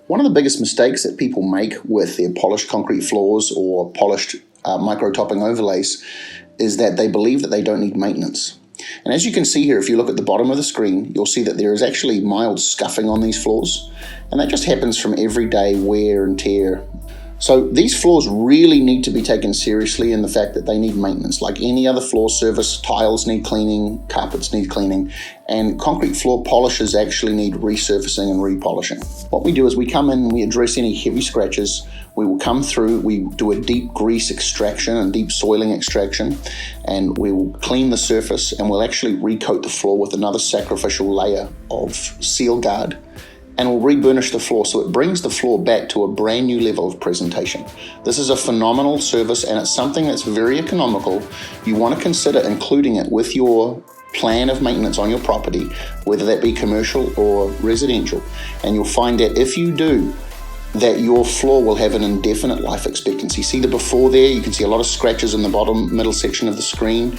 One of the biggest mistakes that people make with their polished concrete floors or polished micro-topping overlays is that they believe that they don't need maintenance. And as you can see here, if you look at the bottom of the screen, you'll see that there is actually mild scuffing on these floors, and that just happens from everyday wear and tear. So these floors really need to be taken seriously in the fact that they need maintenance. Like any other floor surface, tiles need cleaning, carpets need cleaning, and concrete floor polishes actually need resurfacing and repolishing. What we do is we come in and we address any heavy scratches. We will come through, we do a deep grease extraction and deep soiling extraction, and we will clean the surface, and we'll actually recoat the floor with another sacrificial layer of seal guard, and we'll reburnish the floor so it brings the floor back to a brand new level of presentation. This is a phenomenal service, and it's something that's very economical. You want to consider including it with your plan of maintenance on your property, whether that be commercial or residential, and you'll find that if you do, that your floor will have an indefinite life expectancy. See the before there? You can see a lot of scratches in the bottom middle section of the screen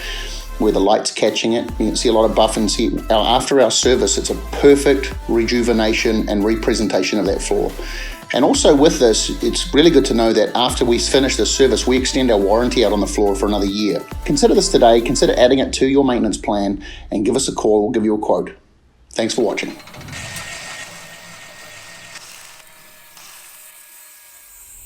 where the light's catching it. You can see a lot of buff, and see after our service, it's a perfect rejuvenation and representation of that floor. And also with this, it's really good to know that after we finish the service, we extend our warranty out on the floor for another year. Consider this today, consider adding it to your maintenance plan, and give us a call, we'll give you a quote. Thanks for watching.